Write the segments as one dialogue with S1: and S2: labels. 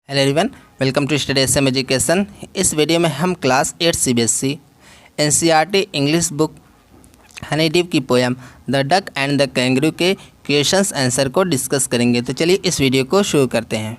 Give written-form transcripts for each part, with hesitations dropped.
S1: Hello everyone, welcome to study SM education. इस video में हम class 8 CBSE NCERT English book honeydew की poem the duck and the kangaroo के questions answer को discuss करेंगे। तो चलिए इस वीडियो को शुरू करते हैं।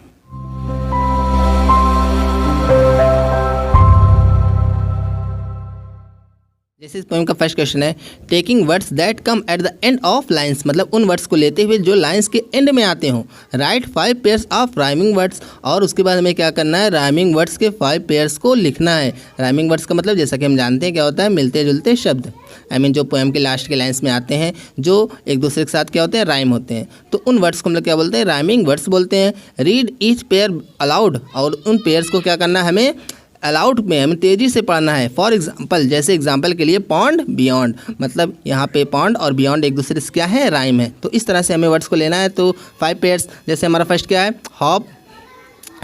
S1: जैसे इस पोएम का फर्स्ट क्वेश्चन है, taking words that come at the end of lines, मतलब उन वर्ड्स को लेते हुए जो लाइंस के एंड में आते हों। Right 5 pairs of rhyming words, और उसके बाद हमें क्या करना है, राइमिंग वर्ड्स के 5 पेयर्स को लिखना है। राइमिंग वर्ड्स का मतलब जैसा कि हम जानते हैं क्या होता है, मिलते जुलते शब्द। जो पोएम के लास्ट के लाइंस में आते हैं, जो एक दूसरे के साथ क्या होते हैं, राइम होते हैं। तो उन वर्ड्स को हम लोग क्या बोलते हैं, राइमिंग वर्ड्स बोलते हैं। रीड ईच पेयर अलाउड, और उन पेयर्स को क्या करना है, हमें अलाउड में हमें तेज़ी से पढ़ना है। फॉर एग्जाम्पल, जैसे एग्जाम्पल के लिए पॉन्ड बियॉन्ड, मतलब यहाँ पे पॉन्ड और बियॉन्ड एक दूसरे से क्या है, राइम है। तो इस तरह से हमें वर्ड्स को लेना है। तो 5 पेयर्स, जैसे हमारा फर्स्ट क्या है, hop.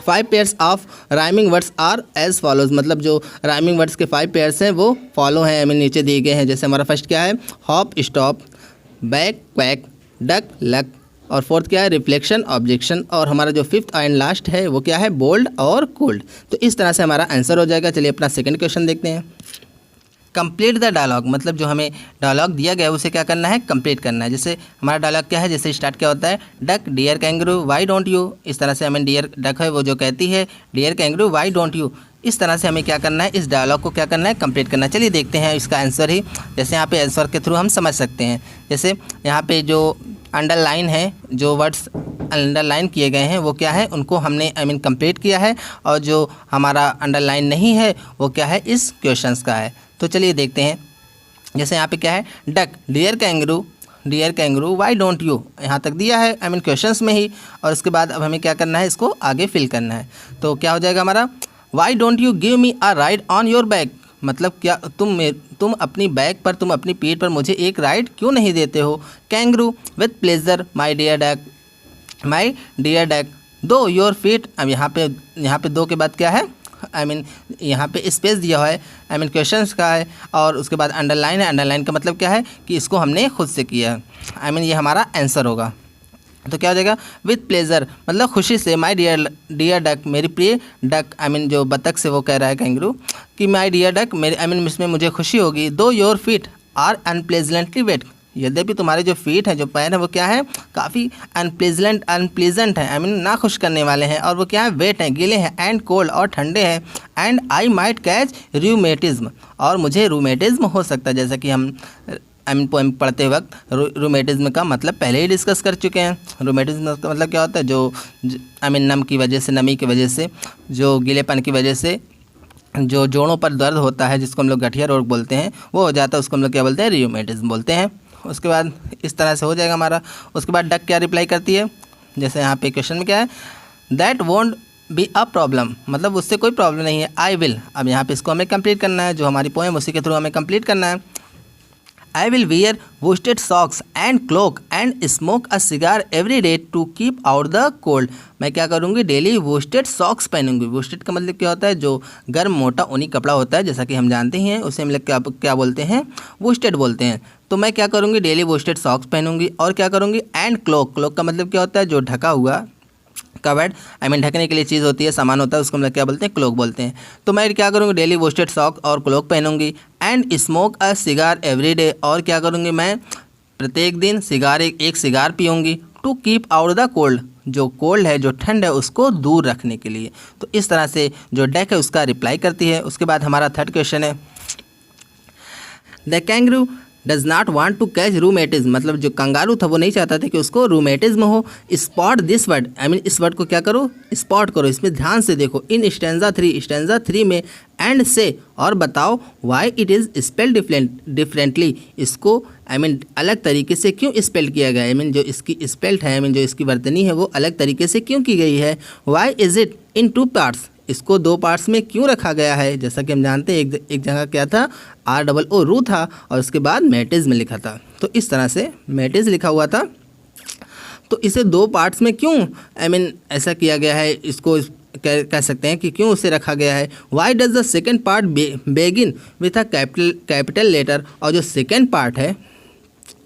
S1: 5 pairs of rhyming words are as follows, मतलब जो राइमिंग वर्ड्स के 5 पेयर्स हैं वो फॉलो हैं, हमें नीचे दिए गए हैं। जैसे हमारा फर्स्ट क्या है, hop stop, back quack, duck luck, और फोर्थ क्या है, रिफ्लेक्शन ऑब्जेक्शन, और हमारा जो फिफ्थ एंड लास्ट है वो क्या है, बोल्ड और कोल्ड। तो इस तरह से हमारा आंसर हो जाएगा। चलिए अपना सेकंड क्वेश्चन देखते हैं। कंप्लीट द डायलॉग, मतलब जो हमें डायलॉग दिया गया है उसे क्या करना है, कंप्लीट करना है। जैसे हमारा डायलॉग क्या है, जैसे स्टार्ट क्या होता है, duck dear kangaroo why don't you. इस तरह से हमें डियर डक है वो जो कहती है dear kangaroo why don't you. इस तरह से हमें क्या करना है, इस डायलॉग को क्या करना है, कंप्लीट करना है। चलिए देखते हैं इसका आंसर ही। जैसे यहाँ पे आंसर के थ्रू हम समझ सकते हैं। जैसे यहाँ पे जो अंडरलाइन है, जो वर्ड्स अंडरलाइन किए गए हैं वो क्या है, उनको हमने कंप्लीट किया है, और जो हमारा अंडरलाइन नहीं है वो क्या है, इस क्वेश्चंस का है। तो चलिए देखते हैं। जैसे यहाँ पे क्या है, duck dear kangaroo why don't you, यहाँ तक दिया है क्वेश्चंस में ही। और उसके बाद अब हमें क्या करना है, इसको आगे फिल करना है। तो क्या हो जाएगा हमारा, Y don't you give me a ride on your back, मतलब क्या तुम अपनी बैक पर, तुम अपनी पीठ पर मुझे एक राइड क्यों नहीं देते हो। Kangaroo with pleasure my dear duck do your feet. अब यहाँ पे दो के बाद क्या है, यहाँ पे स्पेस दिया हुआ है, क्वेश्चंस का है, और उसके बाद अंडरलाइन है। अंडरलाइन का मतलब क्या है कि इसको हमने खुद से किया है। ये हमारा आंसर होगा। तो क्या हो जाएगा, विथ प्लेजर मतलब खुशी से, माई डियर डक मेरी प्रिय डक, जो बतख से वो कह रहा है कैंगरू कि माई डियर डक मेरे इसमें मुझे खुशी होगी। दो योर फीट आर अनप्लेजेंटली वेट, यद्यपि तुम्हारे जो फीट हैं, जो पैर हैं वो क्या है, काफ़ी अनप्लीजेंट है, ना खुश करने वाले हैं, और वो क्या है, वेट हैं, गीले हैं, एंड कोल्ड और ठंडे हैं, and I might catch rheumatism, और मुझे रूमेटिज्म हो सकता है। जैसा कि हम पोएम पढ़ते वक्त रूमेटिज्म का मतलब पहले ही डिस्कस कर चुके हैं। रूमेटिज्म का मतलब क्या होता है, जो नम की वजह से, नमी की वजह से, जो गीलेपन की वजह से जो जोड़ों पर दर्द होता है, जिसको हम लोग गठिया रोग बोलते हैं, वो हो जाता है, उसको हम लोग क्या बोलते हैं, रूमेटिज्म बोलते हैं। उसके बाद इस तरह से हो जाएगा हमारा। उसके बाद डक क्या रिप्लाई करती है, जैसे यहाँ पे क्वेश्चन में क्या है, that won't be a problem, मतलब उससे कोई प्रॉब्लम नहीं है। आई विल, अब यहाँ पे इसको हमें कंप्लीट करना है, जो हमारी पोएम उसी के थ्रू हमें कंप्लीट करना है। I will wear worsted socks and cloak and smoke a cigar every day to keep out the cold। मैं क्या करूँगी, डेली वोस्टेड सॉक्स पहनूंगी। वोस्टेड का मतलब क्या होता है, जो गर्म मोटा ऊनी कपड़ा होता है, जैसा कि हम जानते हैं, उसे हम लोग क्या बोलते हैं, वोस्टेड बोलते हैं। तो मैं क्या करूँगी, डेली वोस्टेड सॉक्स पहनूंगी, और क्या करूँगी, एंड क्लोक का मतलब क्या होता है, जो ढका हुआ, कवर्ड ढकने के लिए चीज़ होती है, सामान होता है, उसको हम लोग क्या बोलते हैं, क्लोक बोलते हैं। तो मैं क्या करूँगी, डेली वोस्टेड सॉक और क्लोक पहनूंगी, and smoke a cigar every day, और क्या करूँगी, मैं प्रत्येक दिन एक सिगार पीऊँगी, to keep out the cold, जो कोल्ड है, जो ठंड है, उसको दूर रखने के लिए। तो इस तरह से जो डक है उसका रिप्लाई करती है। उसके बाद हमारा थर्ड क्वेश्चन है, the kangaroo does not want to catch rheumatism, मतलब जो कंगारू था वो नहीं चाहता था कि उसको रूमेटिज्म हो। स्पॉट दिस वर्ड, इस वर्ड को क्या करो, स्पॉट करो, इसमें ध्यान से देखो। इन स्टैंजा 3 में, एंड से, और बताओ, why it is spelled differently, इसको अलग तरीके से क्यों स्पेल किया गया है, जो इसकी स्पेल्ट है, जो इसकी वर्तनी है वो अलग तरीके से क्यों की गई है। Why is it in 2 parts, इसको 2 पार्ट्स में क्यों रखा गया है। जैसा कि हम जानते हैं एक जगह क्या था, ROO रू था, और उसके बाद मेटिज्म लिखा था। तो इस तरह से मेटिज लिखा हुआ था, तो इसे 2 पार्ट्स में क्यों ऐसा किया गया है, इसको कह सकते हैं कि क्यों उसे रखा गया है। Why does the second part begin with a capital letter, और जो सेकेंड पार्ट है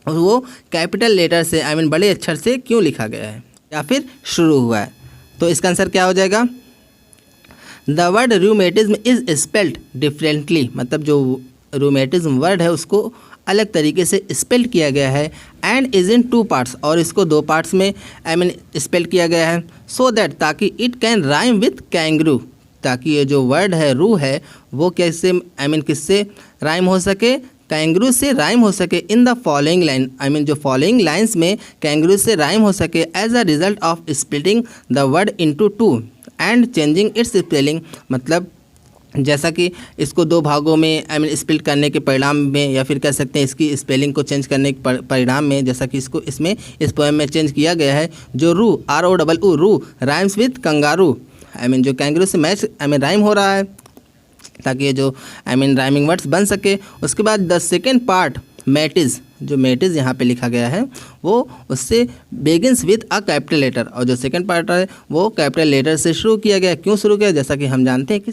S1: वो कैपिटल लेटर से बड़े अक्षर से क्यों लिखा गया है, या फिर शुरू हुआ है। तो इसका आंसर क्या हो जाएगा, the word rheumatism is spelled differently, मतलब जो रूमेटिज्म वर्ड है उसको अलग तरीके से स्पेल किया गया है। एंड इज इन 2 पार्ट्स, और इसको 2 पार्ट्स में स्पेल किया गया है। सो दैट, ताकि it can rhyme with kangaroo, ताकि ये जो वर्ड है रू है वो कैसे किससे राइम हो सके, कैंगरू से राइम हो सके। इन द फॉलोइंग लाइन, जो फॉलोइंग लाइन्स में कैंगरू से राइम हो सके as a result of splitting the word into 2 and changing its spelling, मतलब जैसा कि इसको 2 भागों में स्प्लिट करने के परिणाम में, या फिर कह सकते हैं इसकी स्पेलिंग को चेंज करने के परिणाम में, जैसा कि इसको इसमें इस पोएम में चेंज किया गया है। जो रू ROU रू राइम्स विथ कंगारू, जो कैंगरू से मैच राइम हो रहा है, ताकि ये जो राइमिंग वर्ड्स बन सके। उसके बाद द सेकेंड पार्ट मैटिज, जो मैटिज यहाँ पे लिखा गया है वो उससे बेगिन्स विथ अ कैपिटल लेटर, और जो सेकेंड पार्ट है वो कैपिटल लेटर से शुरू किया गया। क्यों शुरू किया, जैसा कि हम जानते हैं कि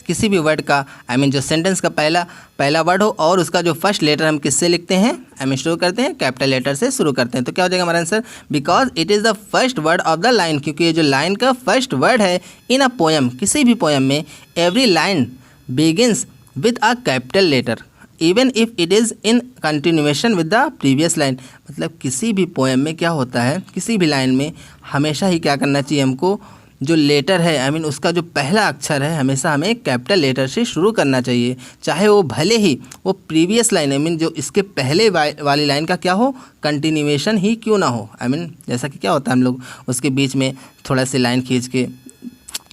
S1: किसी भी वर्ड का जो सेंटेंस का पहला वर्ड हो और उसका जो फर्स्ट लेटर हम किससे लिखते हैं, शुरू करते हैं कैपिटल लेटर से शुरू करते हैं। तो क्या हो जाएगा हमारा answer, because it is the first word of the line, क्योंकि ये जो लाइन का फर्स्ट वर्ड है इन अ पोएम, किसी भी पोएम में every line begins with a capital letter even if it is in continuation with the previous line. मतलब किसी भी पोएम में क्या होता है, किसी भी लाइन में हमेशा ही क्या करना चाहिए हमको, जो लेटर है उसका जो पहला अक्षर है हमेशा हमें कैपिटल लेटर से शुरू करना चाहिए, चाहे वो भले ही वो प्रीवियस लाइन जो इसके पहले वाली लाइन का क्या हो, कंटिन्यूएशन ही क्यों ना हो। जैसा कि क्या होता है हम लोग उसके बीच में थोड़ा सी लाइन खींच के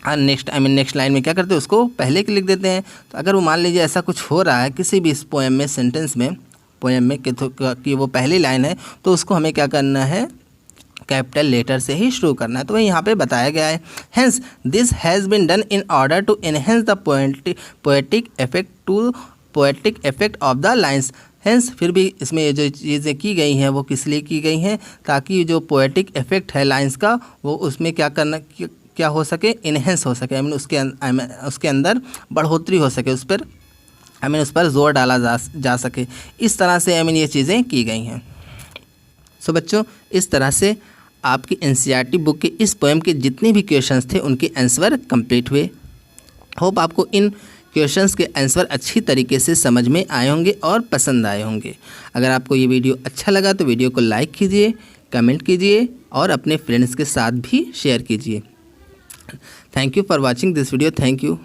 S1: नेक्स्ट लाइन में क्या करते हैं, उसको पहले के लिख देते हैं। तो अगर वो मान लीजिए ऐसा कुछ हो रहा है किसी भी इस पोएम में, सेंटेंस में, पोएम में कि वो पहली लाइन है, तो उसको हमें क्या करना है, कैपिटल लेटर से ही शुरू करना है। तो वही यहाँ पे बताया गया है। Hence this has been done in order to enhance the poetic effect of the lines. Hence फिर भी इसमें जो चीज़ें की गई हैं वो किस लिए की गई हैं, ताकि जो पोएटिक इफेक्ट है लाइन्स का वो उसमें क्या हो सके, इन्हेंस हो सके, उसके अंदर बढ़ोतरी हो सके, उस पर जोर डाला जा सके। इस तरह से ये चीज़ें की गई हैं। सो बच्चों, इस तरह से आपकी NCERT बुक के इस पोएम के जितने भी क्वेश्चंस थे उनके आंसर कंप्लीट हुए। होप आपको इन क्वेश्चंस के आंसर अच्छी तरीके से समझ में आए होंगे और पसंद आए होंगे। अगर आपको ये वीडियो अच्छा लगा तो वीडियो को लाइक कीजिए, कमेंट कीजिए और अपने फ्रेंड्स के साथ भी शेयर कीजिए। Thank you for watching this video. Thank you.